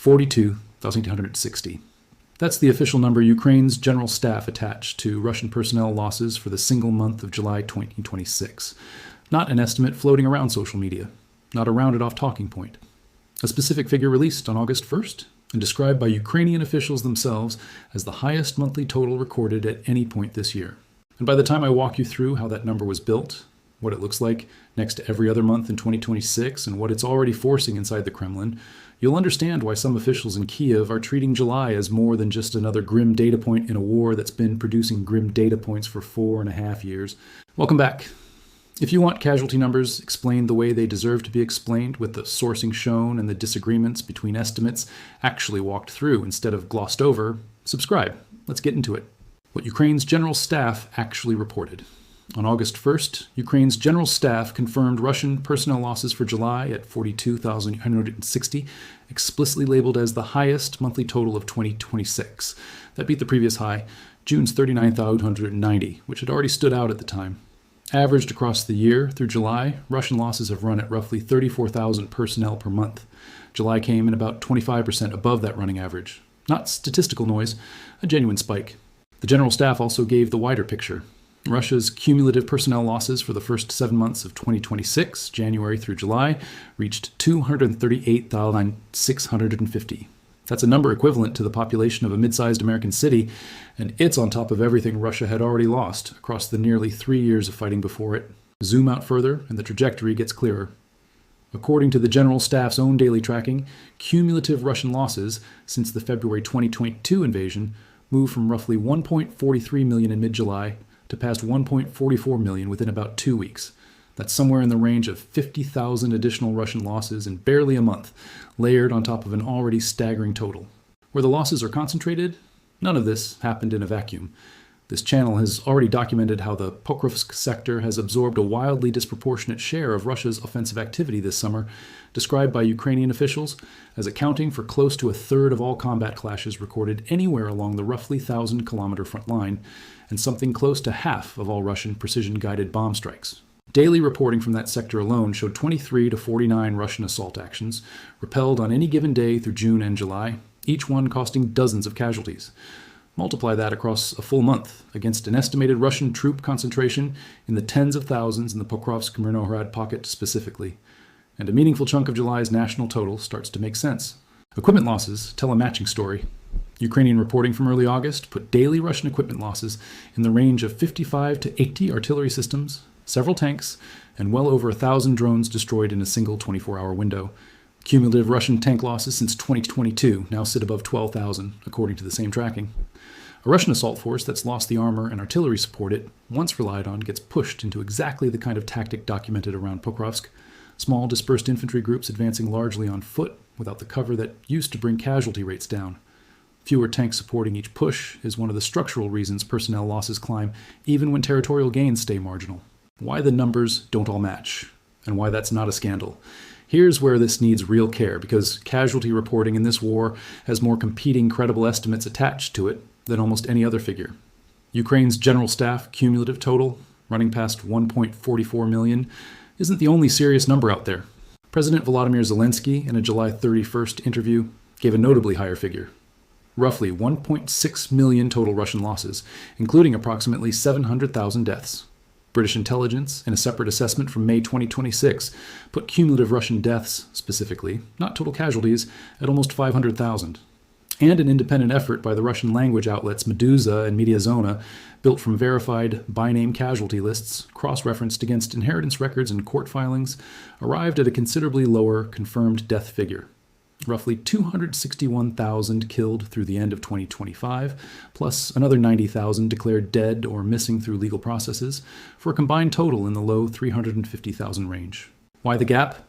42,860. That's the official number Ukraine's general staff attached to Russian personnel losses for the single month of July 2026. Not an estimate floating around social media, not a rounded-off talking point. A specific figure released on August 1st and described by Ukrainian officials themselves as the highest monthly total recorded at any point this year. And by the time I walk you through how that number was built, what it looks like next to every other month in 2026, and what it's already forcing inside the Kremlin, you'll understand why some officials in Kiev are treating July as more than just another grim data point in a war that's been producing grim data points for 4.5 years. Welcome back. If you want casualty numbers explained the way they deserve to be explained, with the sourcing shown and the disagreements between estimates actually walked through instead of glossed over, subscribe. Let's get into it. What Ukraine's general staff actually reported. On August 1st, Ukraine's general staff confirmed Russian personnel losses for July at 42,860, explicitly labeled as the highest monthly total of 2026. That beat the previous high, June's 39,890, which had already stood out at the time. Averaged across the year through July, Russian losses have run at roughly 34,000 personnel per month. July came in about 25% above that running average. Not statistical noise, a genuine spike. The general staff also gave the wider picture. Russia's cumulative personnel losses for the first 7 months of 2026, January through July, reached 238,650. That's a number equivalent to the population of a mid-sized American city, and it's on top of everything Russia had already lost across the nearly 3 years of fighting before it. Zoom out further, and the trajectory gets clearer. According to the general staff's own daily tracking, cumulative Russian losses since the February 2022 invasion moved from roughly 1.43 million in mid-July to past 1.44 million within about 2 weeks. That's somewhere in the range of 50,000 additional Russian losses in barely a month, layered on top of an already staggering total. Where the losses are concentrated, none of this happened in a vacuum. This channel has already documented how the Pokrovsk sector has absorbed a wildly disproportionate share of Russia's offensive activity this summer, described by Ukrainian officials as accounting for close to a third of all combat clashes recorded anywhere along the roughly 1,000-kilometer front line, and something close to half of all Russian precision-guided bomb strikes. Daily reporting from that sector alone showed 23 to 49 Russian assault actions, repelled on any given day through June and July, each one costing dozens of casualties. Multiply that across a full month against an estimated Russian troop concentration in the tens of thousands in the Pokrovsk-Myrnohrad pocket specifically, and a meaningful chunk of July's national total starts to make sense. Equipment losses tell a matching story. Ukrainian reporting from early August put daily Russian equipment losses in the range of 55 to 80 artillery systems, several tanks, and well over 1,000 drones destroyed in a single 24-hour window. Cumulative Russian tank losses since 2022 now sit above 12,000, according to the same tracking. A Russian assault force that's lost the armor and artillery support it once relied on gets pushed into exactly the kind of tactic documented around Pokrovsk. Small, dispersed infantry groups advancing largely on foot without the cover that used to bring casualty rates down. Fewer tanks supporting each push is one of the structural reasons personnel losses climb, even when territorial gains stay marginal. Why the numbers don't all match, and why that's not a scandal. Here's where this needs real care, because casualty reporting in this war has more competing credible estimates attached to it than almost any other figure. Ukraine's general staff cumulative total, running past 1.44 million, isn't the only serious number out there. President Volodymyr Zelensky, in a July 31st interview, gave a notably higher figure. Roughly 1.6 million total Russian losses, including approximately 700,000 deaths. British intelligence, in a separate assessment from May 2026, put cumulative Russian deaths, specifically, not total casualties, at almost 500,000. And an independent effort by the Russian language outlets Meduza and Mediazona, built from verified by-name casualty lists, cross-referenced against inheritance records and court filings, arrived at a considerably lower confirmed death figure. Roughly 261,000 killed through the end of 2025, plus another 90,000 declared dead or missing through legal processes, for a combined total in the low 350,000 range. Why the gap?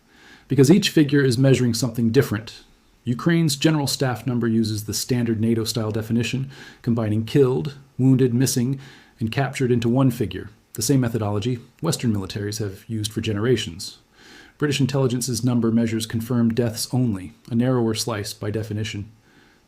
Because each figure is measuring something different. Ukraine's general staff number uses the standard NATO-style definition, combining killed, wounded, missing, and captured into one figure, the same methodology Western militaries have used for generations. British intelligence's number measures confirmed deaths only, a narrower slice by definition.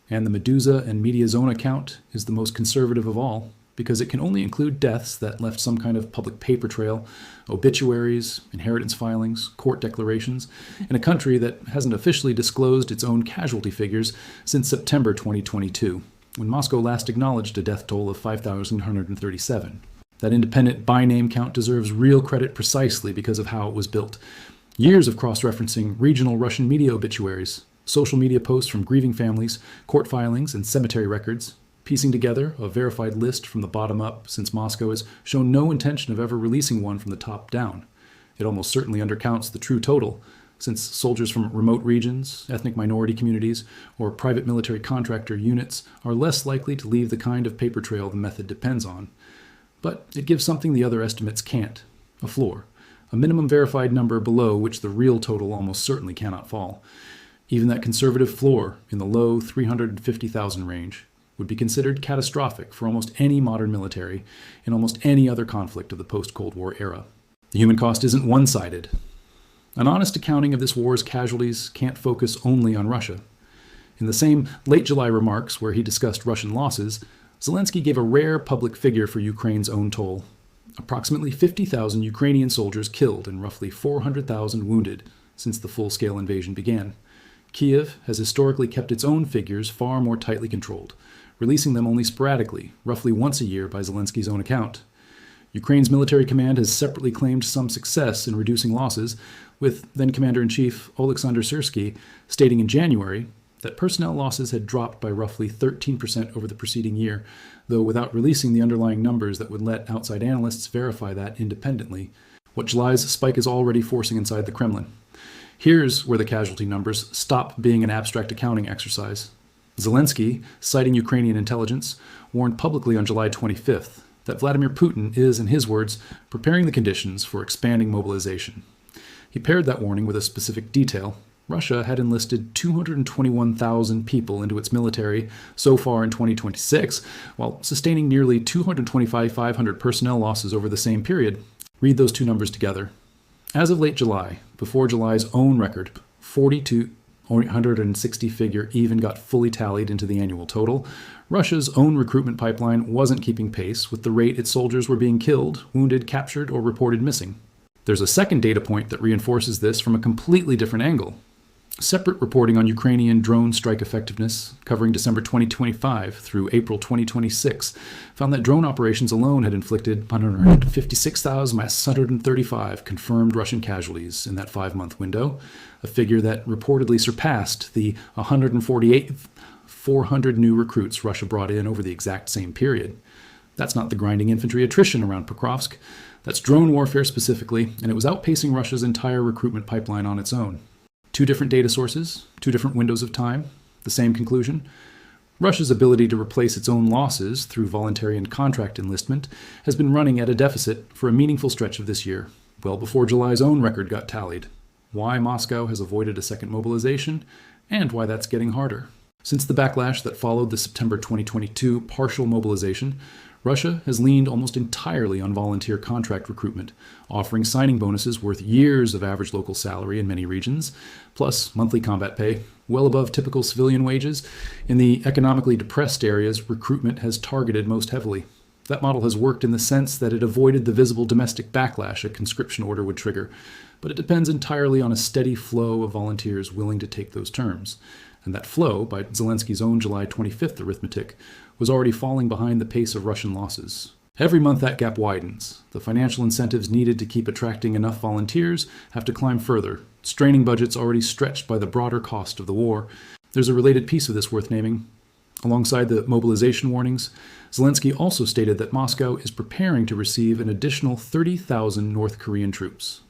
And the Meduza and Mediazona count is the most conservative of all, because it can only include deaths that left some kind of public paper trail, obituaries, inheritance filings, court declarations, in a country that hasn't officially disclosed its own casualty figures since September 2022, when Moscow last acknowledged a death toll of 5,137. That independent by-name count deserves real credit precisely because of how it was built. Years of cross-referencing regional Russian media obituaries, social media posts from grieving families, court filings, and cemetery records, piecing together a verified list from the bottom up, since Moscow has shown no intention of ever releasing one from the top down. It almost certainly undercounts the true total, since soldiers from remote regions, ethnic minority communities, or private military contractor units are less likely to leave the kind of paper trail the method depends on. But it gives something the other estimates can't: a floor, a minimum verified number below which the real total almost certainly cannot fall. Even that conservative floor in the low 350,000 range would be considered catastrophic for almost any modern military in almost any other conflict of the post-Cold War era. The human cost isn't one-sided. An honest accounting of this war's casualties can't focus only on Russia. In the same late July remarks where he discussed Russian losses, Zelensky gave a rare public figure for Ukraine's own toll: approximately 50,000 Ukrainian soldiers killed and roughly 400,000 wounded since the full-scale invasion began. Kiev has historically kept its own figures far more tightly controlled, releasing them only sporadically, roughly once a year by Zelensky's own account. Ukraine's military command has separately claimed some success in reducing losses, with then-Commander-in-Chief Oleksandr Syrsky stating in January that personnel losses had dropped by roughly 13% over the preceding year, though without releasing the underlying numbers that would let outside analysts verify that independently, what July's spike is already forcing inside the Kremlin. Here's where the casualty numbers stop being an abstract accounting exercise. Zelensky, citing Ukrainian intelligence, warned publicly on July 25th that Vladimir Putin is, in his words, preparing the conditions for expanding mobilization. He paired that warning with a specific detail. Russia had enlisted 221,000 people into its military so far in 2026, while sustaining nearly 225,500 personnel losses over the same period. Read those two numbers together. As of late July, before July's own record, 4,260 figure even got fully tallied into the annual total, Russia's own recruitment pipeline wasn't keeping pace with the rate its soldiers were being killed, wounded, captured, or reported missing. There's a second data point that reinforces this from a completely different angle. Separate reporting on Ukrainian drone strike effectiveness, covering December 2025 through April 2026, found that drone operations alone had inflicted 156,635 confirmed Russian casualties in that 5-month window, a figure that reportedly surpassed the 148,400 new recruits Russia brought in over the exact same period. That's not the grinding infantry attrition around Pokrovsk. That's drone warfare specifically, and it was outpacing Russia's entire recruitment pipeline on its own. Two different data sources, two different windows of time, the same conclusion. Russia's ability to replace its own losses through voluntary and contract enlistment has been running at a deficit for a meaningful stretch of this year, well before July's own record got tallied. Why Moscow has avoided a second mobilization, and why that's getting harder. Since the backlash that followed the September 2022 partial mobilization, Russia has leaned almost entirely on volunteer contract recruitment, offering signing bonuses worth years of average local salary in many regions, plus monthly combat pay, well above typical civilian wages. In the economically depressed areas, recruitment has targeted most heavily. That model has worked in the sense that it avoided the visible domestic backlash a conscription order would trigger, but it depends entirely on a steady flow of volunteers willing to take those terms. And that flow, by Zelensky's own July 25th arithmetic, was already falling behind the pace of Russian losses. Every month that gap widens. The financial incentives needed to keep attracting enough volunteers have to climb further, straining budgets already stretched by the broader cost of the war. There's a related piece of this worth naming. Alongside the mobilization warnings, Zelensky also stated that Moscow is preparing to receive an additional 30,000 North Korean troops.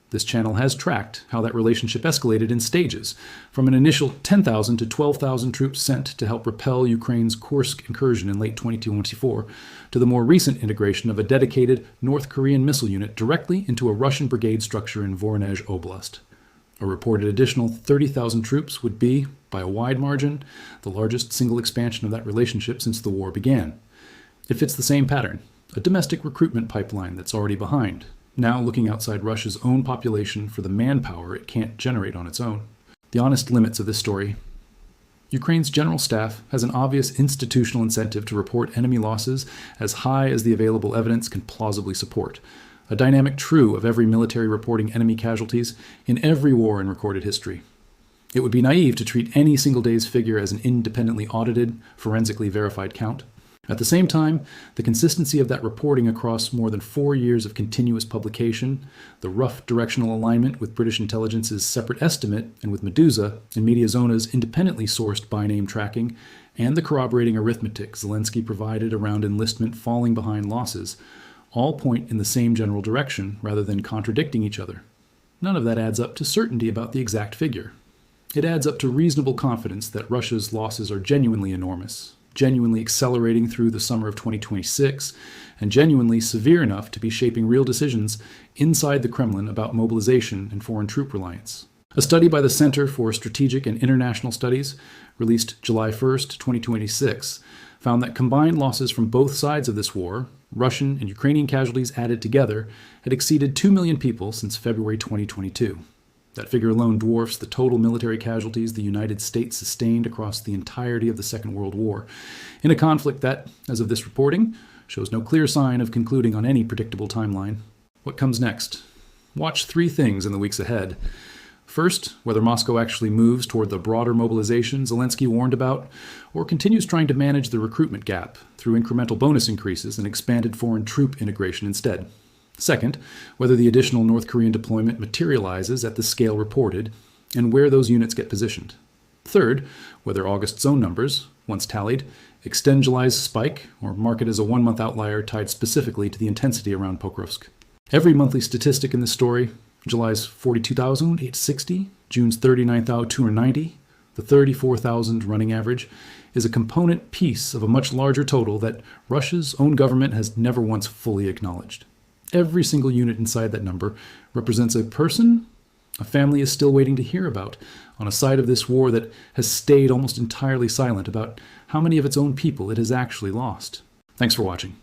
This channel has tracked how that relationship escalated in stages, from an initial 10,000 to 12,000 troops sent to help repel Ukraine's Kursk incursion in late 2024, to the more recent integration of a dedicated North Korean missile unit directly into a Russian brigade structure in Voronezh Oblast. A reported additional 30,000 troops would be, by a wide margin, the largest single expansion of that relationship since the war began. It fits the same pattern, a domestic recruitment pipeline that's already behind, now looking outside Russia's own population for the manpower it can't generate on its own. The honest limits of this story: Ukraine's general staff has an obvious institutional incentive to report enemy losses as high as the available evidence can plausibly support, a dynamic true of every military reporting enemy casualties in every war in recorded history. It would be naive to treat any single day's figure as an independently audited, forensically verified count. At the same time, the consistency of that reporting across more than 4 years of continuous publication, the rough directional alignment with British intelligence's separate estimate and with Meduza and Mediazona's independently sourced by-name tracking, and the corroborating arithmetic Zelensky provided around enlistment falling behind losses, all point in the same general direction rather than contradicting each other. None of that adds up to certainty about the exact figure. It adds up to reasonable confidence that Russia's losses are genuinely enormous, genuinely accelerating through the summer of 2026, and genuinely severe enough to be shaping real decisions inside the Kremlin about mobilization and foreign troop reliance. A study by the Center for Strategic and International Studies, released July 1st, 2026, found that combined losses from both sides of this war, Russian and Ukrainian casualties added together, had exceeded 2 million people since February 2022. That figure alone dwarfs the total military casualties the United States sustained across the entirety of the Second World War, in a conflict that, as of this reporting, shows no clear sign of concluding on any predictable timeline. What comes next? Watch 3 things in the weeks ahead. First, whether Moscow actually moves toward the broader mobilization Zelensky warned about, or continues trying to manage the recruitment gap through incremental bonus increases and expanded foreign troop integration instead. Second, whether the additional North Korean deployment materializes at the scale reported, and where those units get positioned. Third, whether August's own numbers, once tallied, extend July's spike, or mark it as a 1-month outlier tied specifically to the intensity around Pokrovsk. Every monthly statistic in this story, July's 42,860, June's 39,290, the 34,000 running average, is a component piece of a much larger total that Russia's own government has never once fully acknowledged. Every single unit inside that number represents a person a family is still waiting to hear about, on a side of this war that has stayed almost entirely silent about how many of its own people it has actually lost. Thanks for watching.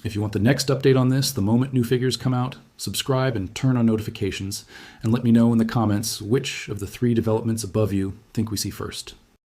If you want the next update on this the moment new figures come out, subscribe and turn on notifications, and let me know in the comments which of the 3 developments above you think we see first.